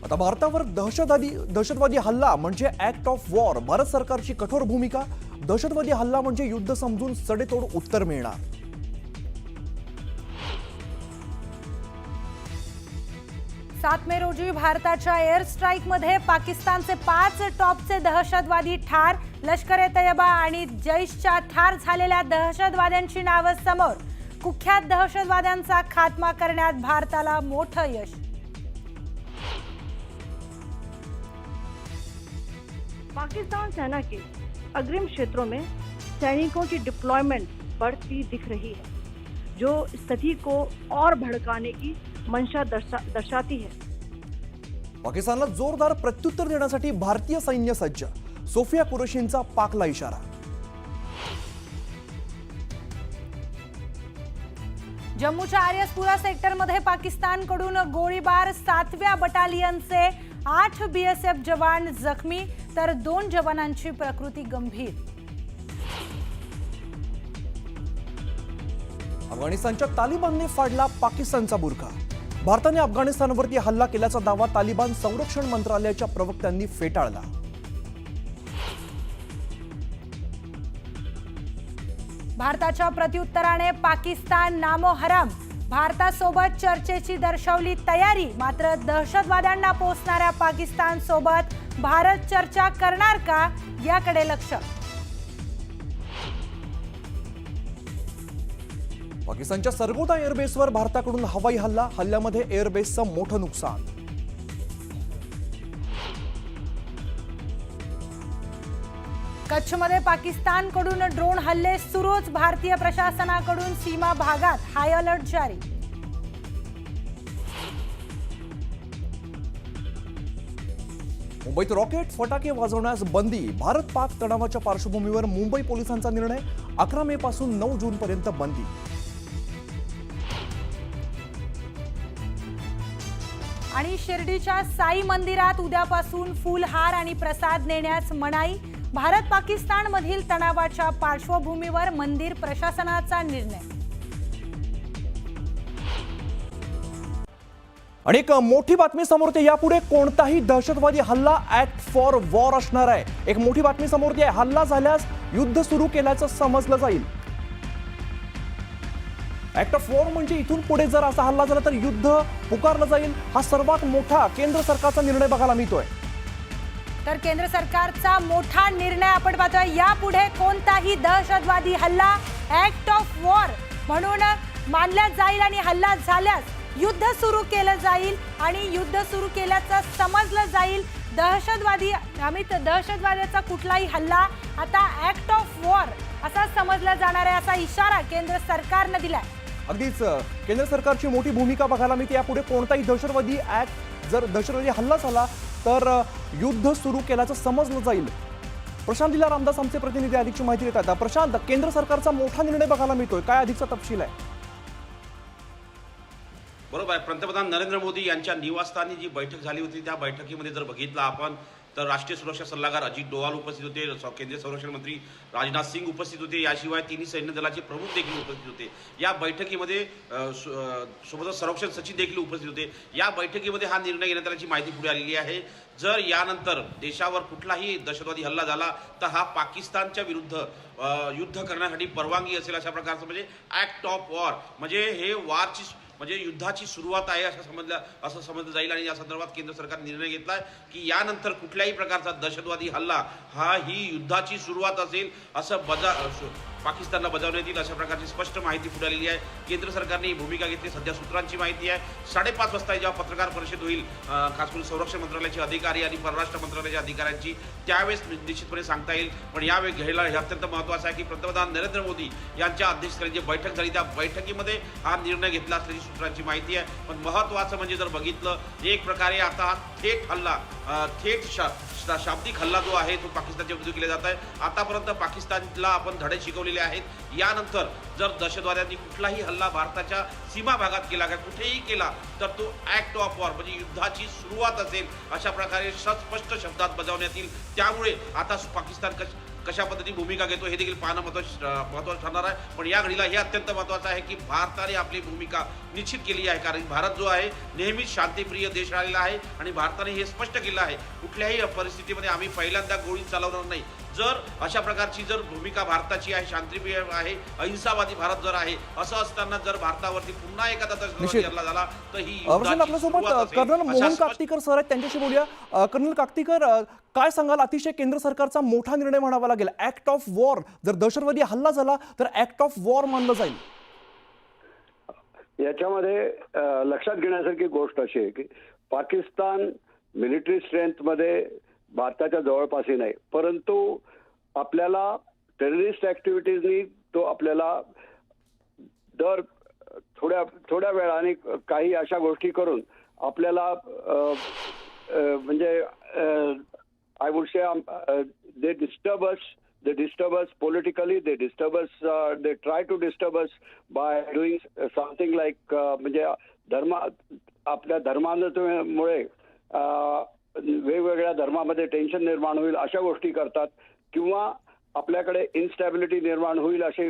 आता भारतावर दहशतवादी हल्ला म्हणजे ऍक्ट ऑफ वॉर. भारत सरकारची कठोर भूमिका. दहशतवादी हल्ला म्हणजे युद्ध समजून सडेतोड उत्तर मिळणार. 7 मे रोजी भारताच्या एअर स्ट्राईकमध्ये पाकिस्तानचे 5 टॉपचे दहशतवादी ठार. लष्कर-ए-तैयबा आणि जैशच्या ठार झालेल्या दहशतवाद्यांची नावं समोर. कुख्यात दहशतवाद्यांचा खात्मा करण्यात भारताला मोठं यश. पाकिस्तान सेना के अग्रिम क्षेत्रों में सैनिकों की डिप्लॉयमेंट बढ़ती दिख रही है, जो स्थिति को और भड़काने की मंशा दर्शाती है. पाकिस्तानला जोरदार प्रत्युत्तर देण्यासाठी भारतीय सैन्य सज्ज. सोफिया कुरेशींचा पाकला इशारा. जम्मूच्या आर्यसपुरा सेक्टरमध्ये पाकिस्तानकडून गोळीबार. 7व्या बटालियनचे 8 BSF जवान जखमी तर 2 जवानांची प्रकृती गंभीर. अफगाणिस्तानच्या तालिबानने फाडला पाकिस्तानचा बुरखा. भारताने अफगाणिस्तानवरती हल्ला केल्याचा दावा तालिबान संरक्षण मंत्रालयाच्या प्रवक्त्यांनी फेटाळला. भारताच्या प्रत्युत्तराने पाकिस्तान नामोहराम. भारतासोबत चर्चेची दर्शवली तयारी. मात्र दहशतवाद्यांना पोसणाऱ्या पाकिस्तान सोबत भारत चर्चा करणार का, याकडे लक्ष. पाकिस्तानच्या सरगोदा एअरबेसवर भारताकडून हवाई हल्ला. हल्ल्यामध्ये एअरबेसचं मोठं नुकसान. कच्छमध्ये पाकिस्तानकडून ड्रोन हल्ले सुरूच. भारतीय प्रशासनाकडून सीमा भागात हाय अलर्ट जारी. मुंबईत रॉकेट फटाके वाजवण्यास बंदी. भारत पाक तणावाच्या पार्श्वभूमीवर मुंबई पोलिसांचा निर्णय. 11 मे पासून 9 जून पर्यंत बंदी. आणि शिर्डीच्या साई मंदिरात उद्यापासून फुलहार आणि प्रसाद नेण्यास मनाई. भारत पाकिस्तान मधील तणावाच्या पार्श्वभूमीवर मंदिर प्रशासनाचा निर्णय. आणि एक मोठी बातमी समोर येते. यापुढे कोणताही दहशतवादी हल्ला ऍक्ट फॉर वॉर असणार आहे. एक मोठी बातमी समोर येते. हल्ला झाल्यास युद्ध सुरू केल्याचं समजलं जाईल. ऍक्ट ऑफ वॉर म्हणजे इथून पुढे जर असा हल्ला झाला तर युद्ध पुकारलं जाईल. हा सर्वात मोठा केंद्र सरकारचा निर्णय बघायला मिळतोय. तर केंद्र सरकारचा मोठा निर्णय आपण पाहतोय. यापुढे कोणताही दहशतवादी हल्ला ऍक्ट ऑफ वॉर म्हणून मानला जाईल आणि हल्ला झाल्यास युद्ध सुरू केलं जाईल आणि युद्ध सुरू केल्याचं समजलं जाईल. दहशतवाद्याचा कुठलाही हल्ला आता ऍक्ट ऑफ वॉर असा समजला जाणार आहे, असा इशारा केंद्र सरकारने दिलाय. अगदीच केंद्र सरकारची मोठी भूमिका बघायला मिळते. यापुढे कोणताही दहशतवादी हल्ला झाला तर युद्ध सुरू केल्याचं समजलं जाईल. प्रशांत दिला रामदास आमचे प्रतिनिधी अधिकची माहिती देतात. प्रशांत, केंद्र सरकारचा मोठा निर्णय बघायला मिळतोय, काय अधिकचा तपशील आहे? बरोबर आहे. पंतप्रधान नरेंद्र मोदी यांच्या निवासस्थानी जी बैठक झाली होती त्या बैठकीमध्ये जर बघितलं आपण तर राष्ट्रीय सुरक्षा सल्लागार अजित डोवाल उपस्थित होते. केंद्रीय संरक्षण मंत्री राजनाथ सिंग उपस्थित होते. याशिवाय तिन्ही सैन्य दलाचे प्रमुख देखील उपस्थित होते. या बैठकीमध्ये सोबतच संरक्षण सचिव देखील उपस्थित होते. या बैठकीमध्ये हा निर्णय घेण्यात आल्याची माहिती पुढे आलेली आहे. जर यानंतर देशावर कुठलाही दहशतवादी हल्ला झाला तर हा पाकिस्तानच्या विरुद्ध युद्ध करण्यासाठी परवानगी असेल, अशा प्रकारचं म्हणजे ऍक्ट ऑफ वॉर म्हणजे हे वॉरची म्हणजे युद्धाची सुरुवात आहे असं समजलं जाईल. आणि या संदर्भात केंद्र सरकारने निर्णय घेतलाय की यानंतर कुठल्याही प्रकारचा दहशतवादी हल्ला ही युद्धाची सुरुवात असेल असं पाकिस्तानला बजावण्यात येईल, अशा प्रकारची स्पष्ट माहिती पुढे आलेली आहे. केंद्र सरकारने ही भूमिका घेतली. सध्या सूत्रांची माहिती आहे 5:30 वाजता जेव्हा पत्रकार परिषद होईल खास करून संरक्षण मंत्रालयाचे अधिकारी आणि परराष्ट्र मंत्रालयाच्या अधिकाऱ्यांची, त्यावेळेस निश्चितपणे सांगता येईल. पण यावेळी घ्यायला हे अत्यंत महत्त्वाचं आहे की पंतप्रधान नरेंद्र मोदी यांच्या अध्यक्षतेखाली जी बैठक झाली त्या बैठकीमध्ये हा निर्णय घेतला असल्याची सूत्रांची माहिती आहे. पण महत्त्वाचं म्हणजे जर बघितलं एक प्रकारे आता थेट हल्ला शाब्दिक हल्ला जो आहे तो पाकिस्तानच्या विरुद्ध केला जात आहे. आतापर्यंत पाकिस्तानला आपण धडे शिकवलेले आहेत. यानंतर जर दहशतवाद्यांनी कुठलाही हल्ला भारताच्या सीमा भागात केला का कुठेही केला तर तो ऍक्ट ऑफ वॉर म्हणजे युद्धाची सुरुवात असेल, अशा प्रकारे स्पष्ट शब्दात बजावण्यात येईल. त्यामुळे आता पाकिस्तान कशा पद्धतीने भूमिका घेतो हे देखील पाहणं महत्त्वाचं ठरणार आहे. पण या घडीला हे अत्यंत महत्त्वाचं आहे की भारताने आपली भूमिका निश्चित केली आहे, कारण भारत जो आहे नेहमीच शांतिप्रिय देश राहिलेला आहे आणि भारताने हे स्पष्ट केलं आहे कुठल्याही परिस्थितीमध्ये आम्ही पहिल्यांदा गोळी चालवणार नाही. जर अशा प्रकारची जर भूमिका भारताची आहे, शांतिप्रिय आहे, अहिंसावादी भारत जर आहे, असं असताना जर भारतावरती पुन्हा एखादा दहशतवादी हल्ला झाला तर ही प्रशांत, आपल्यासोबत कर्नल मोहन काकतीकर सर आहेत, त्यांच्याशी बोलूया. कर्नल काकतीकर, काय सांगाल? अतिशय केंद्र सरकारचा मोठा निर्णय म्हणावा लागेल. ऍक्ट ऑफ वॉर, जर दहशतवादी हल्ला झाला तर ऍक्ट ऑफ वॉर मानलं जाईल. याच्यामध्ये लक्षात घेण्यासारखी गोष्ट अशी आहे की पाकिस्तान मिलिटरी स्ट्रेंथमध्ये भारताच्या जवळपासही नाही, परंतु आपल्याला टेररिस्ट ऍक्टिव्हिटीजनी तो आपल्याला दर थोड्या वेळाने काही अशा गोष्टी करून आपल्याला म्हणजे I would say they disturb us politically, they disturb us, they try to disturb us by doing something like म्हणजे आपल्या धर्मांमुळे वेगवेगळ्या धर्मामध्ये टेन्शन निर्माण होईल अशा गोष्टी करतात, किंवा आपल्याकडे इन्स्टॅबिलिटी निर्माण होईल असे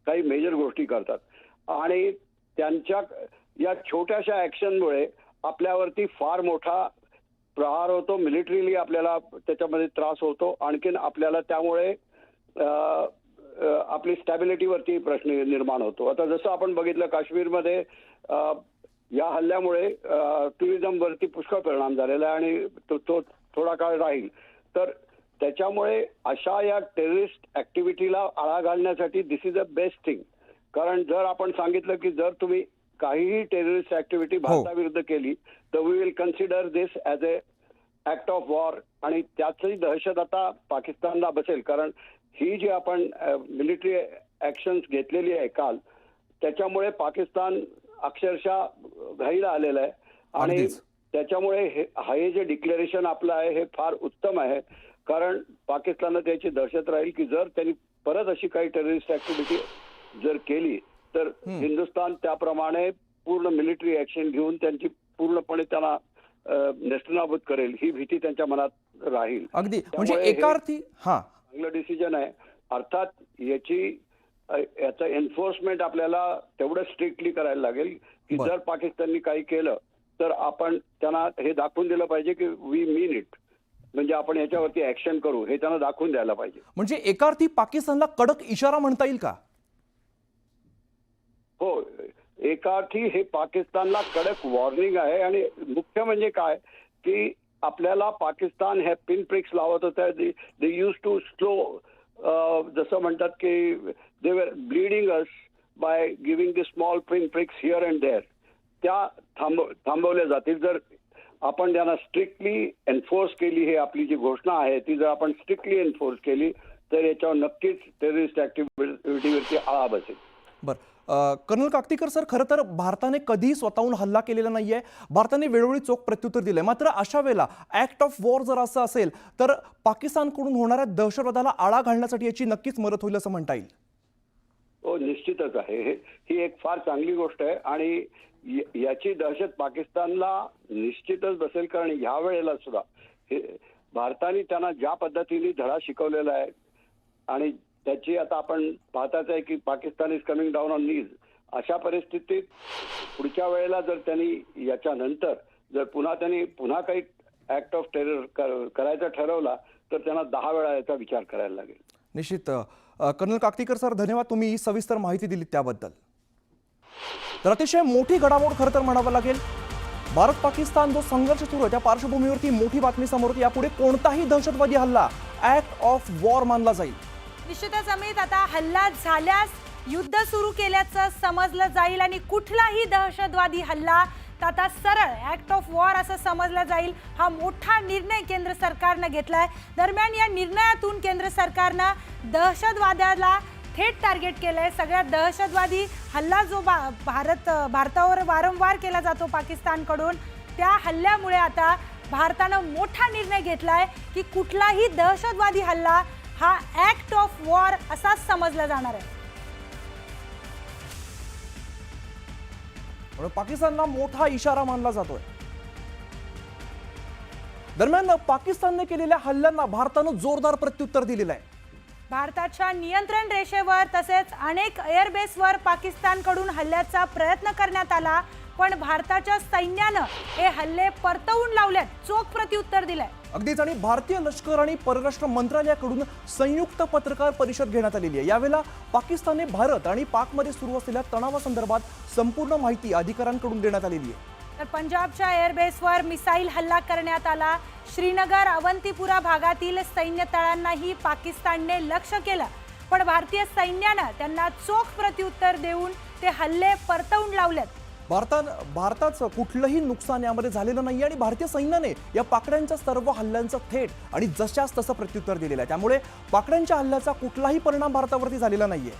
काही मेजर गोष्टी करतात. आणि त्यांच्या या छोट्याशा ऍक्शनमुळे आपल्यावरती फार मोठा प्रहार होतो, मिलिटरीली आपल्याला त्याच्यामध्ये त्रास होतो. आणखीन आपल्याला त्यामुळे आपली स्टॅबिलिटीवरती प्रश्न निर्माण होतो. आता जसं आपण बघितलं काश्मीरमध्ये या हल्ल्यामुळे टुरिझमवरती पुष्कळ परिणाम झालेला आहे आणि तो थोडा काळ राहील. तर त्याच्यामुळे अशा या टेररिस्ट ऍक्टिव्हिटीला आळा घालण्यासाठी दिस इज अ बेस्ट थिंग. कारण जर आपण सांगितलं की जर तुम्ही काहीही टेररिस्ट ऍक्टिव्हिटी भारताविरुद्ध केली तर we will consider this as a act of war, आणि त्याचही दहशत आता पाकिस्तानला बसेल. कारण ही जी आपण मिलिटरी ऍक्शन्स घेतलेली आहे काल, त्याच्यामुळे पाकिस्तान अक्षरशः घाईला आलेलं आहे. आणि त्याच्यामुळे हे जे डिक्लेरेशन आपलं आहे हे फार उत्तम आहे, कारण पाकिस्तानला त्याची दहशत राहील की जर त्यांनी परत अशी काही टेररिस्ट ऍक्टिव्हिटी जर केली तर हिंदुस्थान त्याप्रमाणे पूर्ण मिलिटरी ऍक्शन घेऊन त्यांची पूर्णपणे त्यांना नेस्तनाबूत करेल, ही भीती त्यांच्या मनात राहील. अगदी, म्हणजे एका अर्थी चांगलं डिसिजन आहे. अर्थात याचं एन्फोर्समेंट आपल्याला तेवढं स्ट्रिक्टली करायला लागेल की जर पाकिस्ताननी काही केलं तर आपण त्यांना हे दाखवून दिलं पाहिजे की वी मीन इट, म्हणजे आपण याच्यावरती ऍक्शन करू हे त्यांना दाखवून द्यायला पाहिजे. म्हणजे एका अर्थी पाकिस्तानला कडक इशारा म्हणता येईल का? हो, एका अर्थी हे पाकिस्तानला कडक वॉर्निंग आहे. आणि मुख्य म्हणजे काय की आपल्याला पाकिस्तान हे पिन प्रिक्स लावत होतं. दे यूज टू स्लो, जसं म्हणतात की they were bleeding us by giving the small pin pricks here and there. त्या थांबवल्या जातील जर आपण त्यांना स्ट्रिक्टली एन्फोर्स केली. हे आपली जी घोषणा आहे ती जर आपण स्ट्रिक्टली एन्फोर्स केली तर याच्यावर नक्कीच टेररिस्ट ऍक्टिव्हिटीवरती आळा बसेल. बरं, कर्नल काकतीकर सर, खरं तर भारताने कधीही स्वतःहून हल्ला केलेला नाहीये. भारताने वेळोवेळी चोख प्रत्युत्तर दिलंय. मात्र अशा वेळेला ऍक्ट ऑफ वॉर जर असं असेल तर पाकिस्तानकडून होणाऱ्या दहशतवादाला आळा घालण्यासाठी याची नक्कीच मदत होईल असं म्हणता येईल. हो, निश्चितच आहे. ही एक फार चांगली गोष्ट आहे आणि याची दहशत पाकिस्तानला निश्चितच बसेल. कारण ह्या वेळेला सुद्धा भारताने त्यांना ज्या पद्धतीने धडा शिकवलेला आहे आणि त्याची आता आपण पाहताच आहे की Pakistan is coming down on knees. अशा परिस्थितीत पुढच्या वेळेला जर त्यांनी याच्यानंतर जर पुन्हा काही ऍक्ट ऑफ टेरर करायचा ठरवला तर त्यांना 10 वेळा याचा विचार करायला लागेल. निश्चित. कर्नल काकतीकर सर, धन्यवाद, तुम्ही सविस्तर माहिती दिली त्याबद्दल. तर अतिशय मोठी घडामोड खरं तर म्हणावं लागेल. भारत पाकिस्तान जो संघर्ष सुरू आहे त्या पार्श्वभूमीवरती मोठी बातमी समोर होती. यापुढे कोणताही दहशतवादी हल्ला ऍक्ट ऑफ वॉर मानला जाईल. निश्चितच अमित, आता हल्ला झाल्यास युद्ध सुरू केल्याचं समजलं जाईल आणि कुठलाही दहशतवादी हल्ला आता सरळ ऍक्ट ऑफ वॉर असं समजलं जाईल. हा मोठा निर्णय केंद्र सरकारनं घेतलाय. दरम्यान या निर्णयातून केंद्र सरकारनं दहशतवादाला थेट टार्गेट केलंय. सगळ्यात दहशतवादी हल्ला जो भारतावर वारंवार केला जातो पाकिस्तानकडून, त्या हल्ल्यामुळे आता भारतानं मोठा निर्णय घेतलाय की कुठलाही दहशतवादी हल्ला हा ऍक्ट ऑफ वॉर असाच समजला जाणार आहे. पाकिस्तानला मोठा इशारा मानला जातोय. दरम्यान पाकिस्तानने केलेल्या हल्ल्यांना भारतानं जोरदार प्रत्युत्तर दिलेलं आहे. भारताच्या नियंत्रण रेषेवर तसेच अनेक एअरबेसवर पाकिस्तानकडून हल्ल्याचा प्रयत्न करण्यात आला, पण भारताच्या सैन्यानं हे हल्ले परतवून लावलेत, चोख प्रत्युत्तर दिलंय. अगदीच. आणि भारतीय लष्कर आणि परराष्ट्र मंत्रालयाकडून संयुक्त पत्रकार परिषद घेण्यात आलेली आहे. यावेळेला पाकिस्तानने भारत आणि पाकमध्ये सुरू असलेल्या तणावासंदर्भात संपूर्ण माहिती अधिकाऱ्यांकडून देण्यात आलेली आहे. तर पंजाबच्या एअरबेसवर मिसाईल हल्ला करण्यात आला. श्रीनगर अवंतीपुरा भागातील सैन्य तळांनाही पाकिस्तानने लक्ष्य केलं, पण भारतीय सैन्यानं त्यांना चोख प्रत्युत्तर देऊन ते हल्ले परतवून लावलेत. भारताचं कुठलंही नुकसान यामध्ये झालेलं नाही आणि भारतीय सैन्याने या पाकड्यांच्या सर्व हल्ल्यांचं थेट आणि जशास तसं प्रत्युत्तर दिलेलं आहे. त्यामुळे पाकड्यांच्या हल्ल्याचा कुठलाही परिणाम भारतावरती झालेला नाहीये.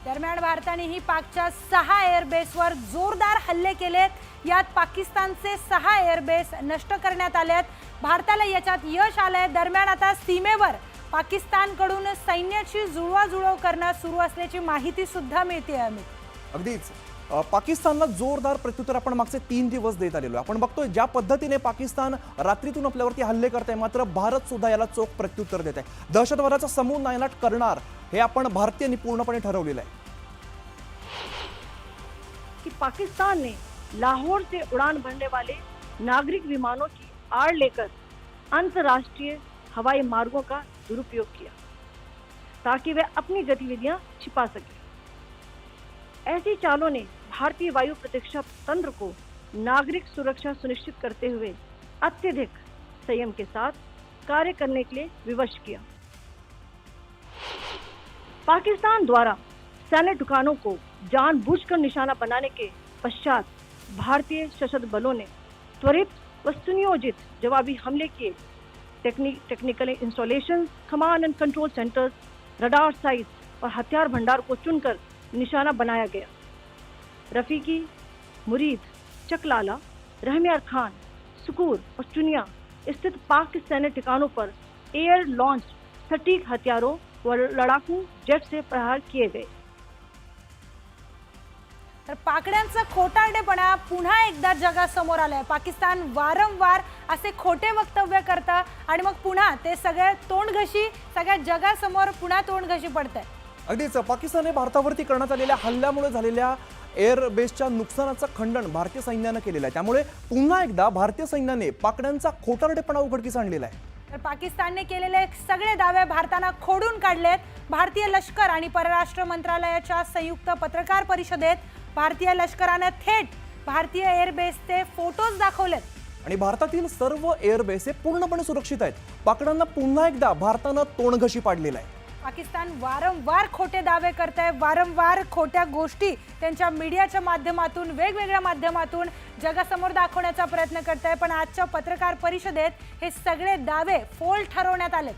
दरम्यान भारतानेही पाकच्या 6 एअरबेसवर जोरदार हल्ले केलेत. यात पाकिस्तानचे 6 एअरबेस नष्ट करण्यात आलेत. भारताला याच्यात यश आलंय. दरम्यान आता सीमेवर पाकिस्तानकडून सैन्याची जुळवाजुळव करणं सुरू असल्याची माहिती सुद्धा मिळते. अगदीच. पाकिस्तानला जोरदार प्रत्युत्तर आपण मागचे 3 दिवस देत आलेलो. आपण बघतोय ज्या पद्धतीने पाकिस्तान रात्रीतून आपल्यावरती हल्ले करते, मात्र भारत सुद्धा याला चोख प्रत्युत्तर देत आहे. दहशतवादाचा समूळ नायनाट करणार हे आपण भारतीयांनी पूर्णपणे ठरवलेलं आहे. कि पाकिस्तान ने लाहौर से उड़ान भरने वाले नागरिक विमानों की आड़ लेकर अंतर्राष्ट्रीय हवाई मार्गों का दुरुपयोग किया ताकि वे अपनी गतिविधियां छिपा सके। ऐसी चालों ने भारतीय वायु प्रतिरक्षा तंत्र को नागरिक सुरक्षा सुनिश्चित करते हुए अत्यधिक संयम के साथ कार्य करने के लिए विवश किया। पाकिस्तान द्वारा सैन्य ठिकानों को जानबूझकर निशाना बनाने के पश्चात भारतीय सशस्त्र बलों ने त्वरित व सुनियोजित जवाबी हमले किए। Technical installation, command end control centres, radar sites और हथियार भंडार को चुनकर निशाना बनाया गया। रफीकी, मुरीद, चकलाला, रहमियार खान, सुकूर और चुनिया स्थित पाक के सैन्य ठिकानों पर एयर लॉन्च सटीक हथियारों व लड़ाकू जेट से प्रहार किए गए। तर पाकड्यांचा खोटारडेपणा पुन्हा एकदा जगासमोर आलाय। पाकिस्तान वारंवार असे खोटे वक्तव्य करतं आणि मग पुन्हा ते सगळे तोंडघशी सगळ्या जगासमोर पुन्हा तोंडघशी पडतंय। अगदीच. पाकिस्तानने भारतावरती करण्यात आलेल्या हल्ल्यामुळे झालेल्या एअरबेसच्या नुकसानाचं खंडन भारतीय सैन्यानं केलेलं आहे. त्यामुळे पुन्हा एकदा भारतीय सैन्याने पाकड्यांचा खोटारडेपणा उघडकीस आणलेला आहे. तर पाकिस्तानने केलेले सगळे दावे भारतानं खोडून काढलेत। भारतीय लष्कर आणि परराष्ट्र मंत्रालयाच्या संयुक्त पत्रकार परिषदेत भारतीय लष्कराने थेट भारतीय एअरबेसचे फोटोज दाखवलेत आणि भारतातील सर्व एअरबेस हे पूर्णपणे सुरक्षित आहेत. पाकड्यांना पुन्हा एकदा भारतानं तोंडघशी पाडलेलं आहे. पाकिस्तान वारंवार खोटे दावे करत आहे, वारंवार खोट्या गोष्टी त्यांच्या मीडियाच्या माध्यमातून वेगवेगळ्या माध्यमातून जगासमोर दाखवण्याचा प्रयत्न करत आहे, पण आजच्या पत्रकार परिषदेत हे सगळे दावे फोल ठरवण्यात आले.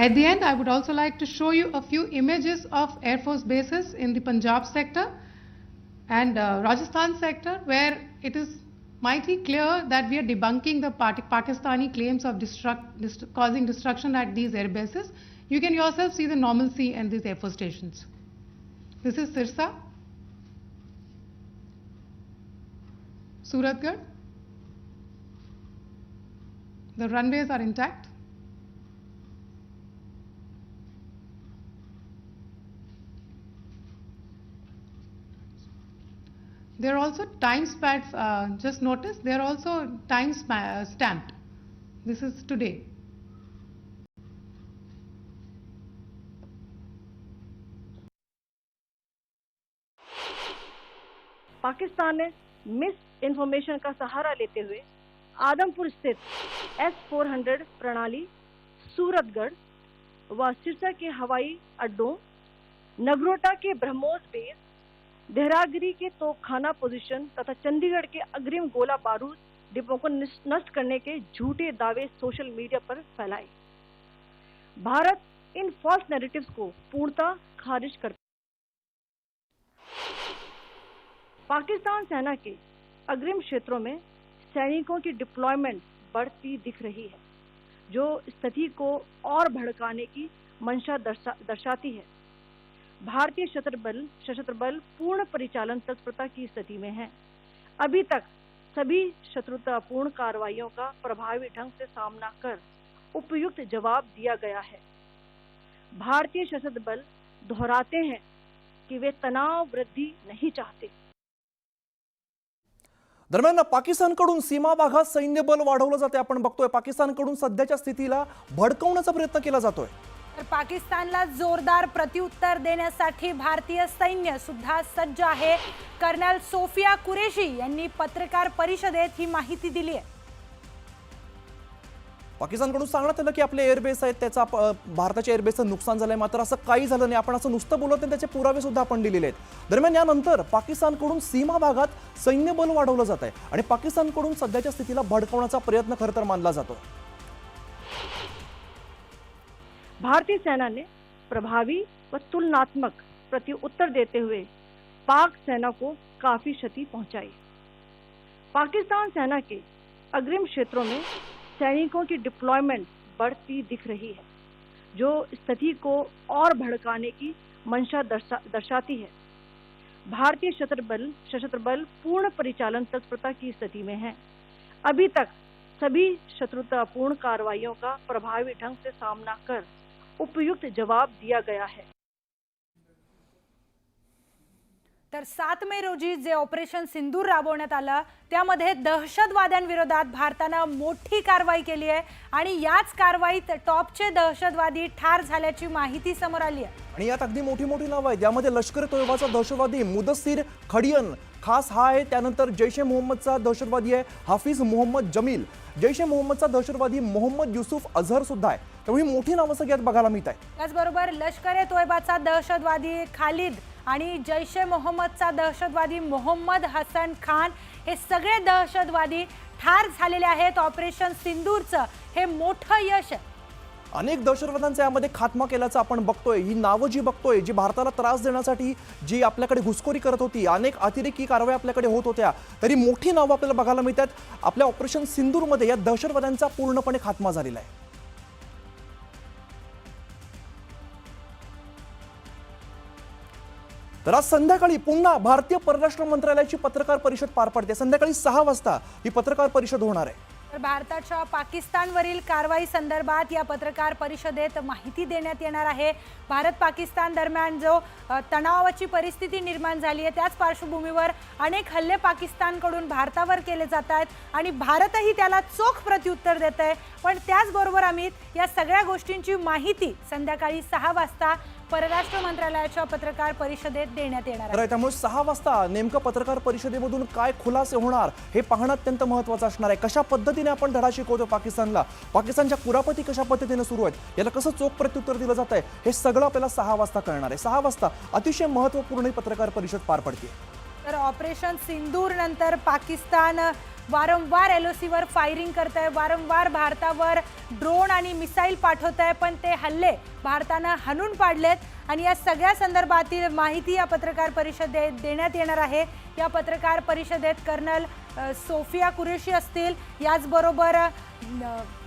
At the end, I would also like to show you a few images of Air Force bases in the Punjab sector and Rajasthan sector, where it is mighty clear that we are debunking the Pakistani claims of causing destruction at these air bases. You can yourself see the normalcy in these Air Force stations. This is Sirsa, Suratgarh. The runways are intact. There are also time just notice, they are also time stamped. This is today. Pakistan ने miss information का सहारा लेते हुए आदमपुर स्थित S-400 प्रणाली, सूरतगढ़ व सिरसा के हवाई अड्डों, नगरोटा के BrahMos base, देहरागिरी के तोपखाना position तथा चंडीगढ़ के अग्रिम गोला बारूद डिपों को नष्ट करने के झूठे दावे सोशल मीडिया पर फैलाए। भारत इन फॉल्स नैरेटिव्स को पूर्णतः खारिज करता है। पाकिस्तान सेना के अग्रिम क्षेत्रों में सैनिकों की डिप्लॉयमेंट बढ़ती दिख रही है, जो स्थिति को और भड़काने की मंशा दर्शाती है। भारतीय सशस्त्र बल पूर्ण परिचालन तत्परता की स्थिति में है। अभी तक सभी शत्रुतापूर्ण कार्रवाइयों का प्रभावी ढंग से सामना कर उपयुक्त जवाब दिया गया है। भारतीय सशस्त्र बल दोहराते हैं कि वे तनाव वृद्धि नहीं चाहते। दरम्यान पाकिस्तानकडून सीमा भागात सैन्य बल वाढवलं जाते। आपण बघतोय पाकिस्तानकडून सध्याच्या स्थितीला भडकवण्याचा प्रयत्न केला जातोय। तर पाकिस्तानला जोरदार प्रत्युत्तर देण्यासाठी भारतीय सैन्य सुद्धा सज्ज आहे। कर्नल सोफिया कुरेशी यांनी पत्रकार परिषदेत ही माहिती दिली आहे। पाकिस्तानकडून सांगण्यात आलं की आपले एअरबेस आहेत त्याचा भारताच्या एअरबेसचं नुकसान झालंय, मात्र असं काही झालं नाही। आपण असं नुसतं बोलत नाही, त्याचे पुरावे सुद्धा आपण दिलेले आहेत। दरम्यान यानंतर पाकिस्तानकडून सीमा भागात सैन्य बल वाढवलं जात आहे आणि पाकिस्तानकडून सध्याच्या स्थितीला भडकवण्याचा प्रयत्न खरं तर मानला जातो। भारतीय सेना ने प्रभावी व तुलनात्मक प्रत्युत्तर देते हुए पाक सेना को काफी क्षति पहुंचाई। पाकिस्तान सेना के अग्रिम क्षेत्रों में सैनिकों की डिप्लॉयमेंट बढ़ती दिख रही है, जो स्थिति को और भड़काने की मंशा दर्शाती है। भारतीय सशस्त्र बल पूर्ण परिचालन तत्परता की स्थिति में है। अभी तक सभी शत्रुतापूर्ण कार्रवाइयों का प्रभावी ढंग से सामना कर उपयुक्त जवाब दिया गया है। तर 7 मे रोजी जे ऑपरेशन सिंदूर राबवण्यात आलं त्यामध्ये दहशतवाद्यांविरोधात भारतानं मोठी कारवाई केली आहे आणि याच कारवाईत टॉपचे दहशतवादी ठार झाल्याची माहिती समोर आली आहे। आणि यात अगदी मोठी मोठी नावं आहेत। यामध्ये लष्कर तोयबाचा दहशतवादी मुदस्सीर खडियन खास हा आहे, त्यानंतर जैश ए मोहम्मदचा दहशतवादी आहे हाफिज मोहम्मद जमील, जैश ए मोहम्मदचा दहशतवादी मोहम्मद युसुफ अझहर सुद्धा आहे। त्यामुळे मोठी नावं सगळ्यात बघायला मिळत आहे। त्याचबरोबर लष्कर ए तोयबाचा दहशतवादी खालिद आणि जैश ए मोहम्मदचा दहशतवादी मोहम्मद हसन खान हे सगळे दहशतवादी ठार झालेले आहेत। ऑपरेशन सिंदूरचं हे मोठं यश आहे। अनेक दहशतवाद्यांचा यामध्ये खात्मा केल्याचं आपण बघतोय। ही नावं जी बघतोय, जी भारताला त्रास देण्यासाठी जी आपल्याकडे घुसखोरी करत होती, अनेक अतिरेकी कारवाई आपल्याकडे होत होत्या, तरी मोठी नावं आपल्याला बघायला मिळतात। आपल्या ऑपरेशन सिंदूरमध्ये या दहशतवाद्यांचा पूर्णपणे खात्मा झालेला आहे। तर आज संध्याकाळी पुन्हा भारतीय परराष्ट्र मंत्रालयाची पत्रकार परिषद पार पडते। संध्याकाळी 6 वाजता ही पत्रकार परिषद होणार आहे। तर भारताच्या पाकिस्तानवरील कारवाई संदर्भात या पत्रकार परिषदेत माहिती देण्यात येणार आहे। भारत पाकिस्तान दरम्यान जो तणावाची परिस्थिती निर्माण झाली आहे त्याच पार्श्वभूमीवर अनेक हल्ले पाकिस्तानकडून भारतावर केले जात आहेत आणि भारतही त्याला चोख प्रत्युत्तर देत आहे। पण त्याचबरोबर अमित, या सगळ्या गोष्टींची माहिती संध्याकाळी 6 वाजता परराष्ट्र मंत्रालयाच्या पत्रकार परिषदेत देण्यात येणार आहे। त्यामुळे 6 वाजता नेमकं पत्रकार परिषदेमधून काय खुलासे होणार हे पाहणं अत्यंत महत्त्वाचं असणार आहे। कशा पद्धतीने आपण धडा शिकवतो पाकिस्तानला, पाकिस्तानच्या कुरापती कशा पद्धतीने सुरू आहेत, याला कसं चोख प्रत्युत्तर दिलं जात आहे, हे सगळं आपल्याला 6 वाजता कळणार आहे। 6 वाजता अतिशय महत्त्वपूर्ण पत्रकार परिषद पार पडते। तर ऑपरेशन सिंदूर नंतर पाकिस्तान वारंवार एलओसीवर फायरिंग करत आहे, वारंवार भारतावर ड्रोन आणि मिसाईल पाठवत आहे, पण ते हल्ले भारतानं हाणून पाडलेत आणि या सगळ्या संदर्भातील माहिती या पत्रकार परिषदेत देण्यात येणार आहे। या पत्रकार परिषदेत कर्नल सोफिया कुरेशी असतील, याचबरोबर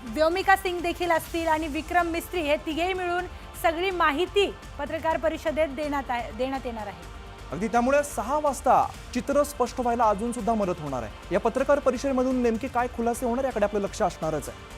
व्योमिका सिंग देखील असतील आणि विक्रम मिस्त्री, हे तिघेही मिळून सगळी माहिती पत्रकार परिषदेत देण्यात येणार आहे। अगदी त्यामुळे 6 वाजता चित्र स्पष्ट व्हायला अजून सुद्धा मदत होणार आहे। या पत्रकार परिषदेमधून नेमके काय खुलासे होणार याकडे आपलं लक्ष असणारच आहे।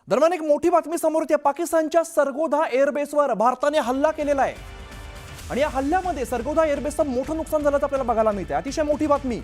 दरम्यान एक मोठी बातमी समोर येते। पाकिस्तानच्या सरगोधा एअरबेसवर भारताने हल्ला केलेला आहे आणि या हल्ल्यामध्ये सरगोधा एअरबेसचं मोठं नुकसान झाल्याचं आपल्याला बघायला मिळते। अतिशय मोठी बातमी।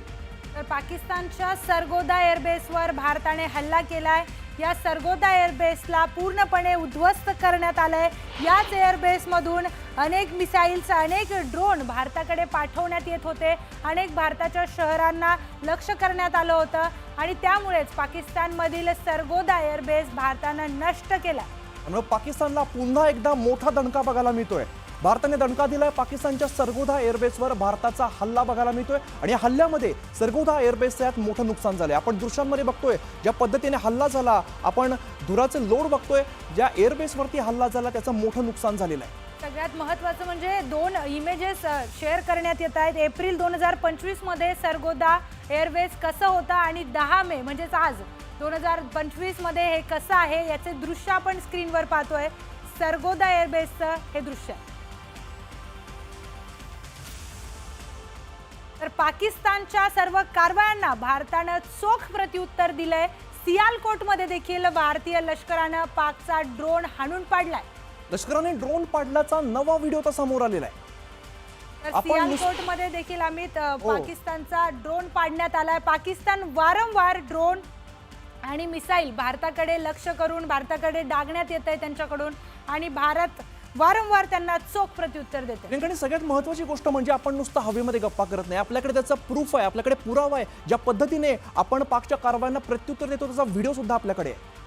तर पाकिस्तानच्या सरगोधा एअरबेसवर भारताने हल्ला केलाय। या सरगोदा एअरबेसला पूर्णपणे उद्ध्वस्त करण्यात आलंय। याच एअरबेसमधून अनेक मिसाईल्स, अनेक ड्रोन भारताकडे पाठवण्यात येत होते। अनेक भारताच्या शहरांना लक्ष्य करण्यात आलं होतं आणि त्यामुळेच पाकिस्तानमधील सरगोदा एअरबेस भारतानं नष्ट केला। त्यामुळे पाकिस्तानला पुन्हा एकदा मोठा दणका बघायला मिळतोय। भारताने दणका दिलाय पाकिस्तानच्या सरगोदा एअरबेसवर। भारताचा हल्ला बघायला मिळतोय आणि या हल्ल्यामध्ये सरगोदा एअरबेसचं यात मोठं नुकसान झालंय। आपण दृश्यांमध्ये बघतोय ज्या पद्धतीने हल्ला झाला, आपण धुराचे लोड बघतोय, ज्या एअरबेसवरती हल्ला झाला त्याचं मोठं नुकसान झालेलं आहे। सगळ्यात महत्त्वाचं म्हणजे 2 इमेजेस शेअर करण्यात येत आहेत। एप्रिल 2025 मध्ये सरगोदा एअरबेस कसं होतं आणि 10 मे म्हणजेच आज 2025 मध्ये हे कसं आहे याचे दृश्य आपण स्क्रीनवर पाहतोय। सरगोदा एअरबेसचं हे दृश्य। तर पाकिस्तानच्या सर्व कारवायांना भारतानं चोख प्रत्युत्तर दिलंय। सियालकोटमध्ये देखील भारतीय लष्करानं पाकचा ड्रोन हाणून पाडलाय। लष्कराने ड्रोन पाडल्याचा नवा व्हिडिओ तर समोर आलेला आहे। तर सियालकोटमध्ये देखील अमित पाकिस्तानचा ड्रोन पाडण्यात आलाय। पाकिस्तान वारंवार ड्रोन आणि मिसाईल भारताकडे लक्ष करून भारताकडे डागण्यात येत आहे त्यांच्याकडून आणि भारत वारंवार त्यांना चोख प्रत्युत्तर देते। प्रियंका, सगळ्यात महत्त्वाची गोष्ट म्हणजे आपण नुसतं हवेमध्ये गप्पा करत नाही, आपल्याकडे त्याचा प्रूफ आहे, आपल्याकडे पुरावा आहे। ज्या पद्धतीने आपण पाकच्या कारवायांना प्रत्युत्तर देतो त्याचा व्हिडिओ सुद्धा आपल्याकडे आहे।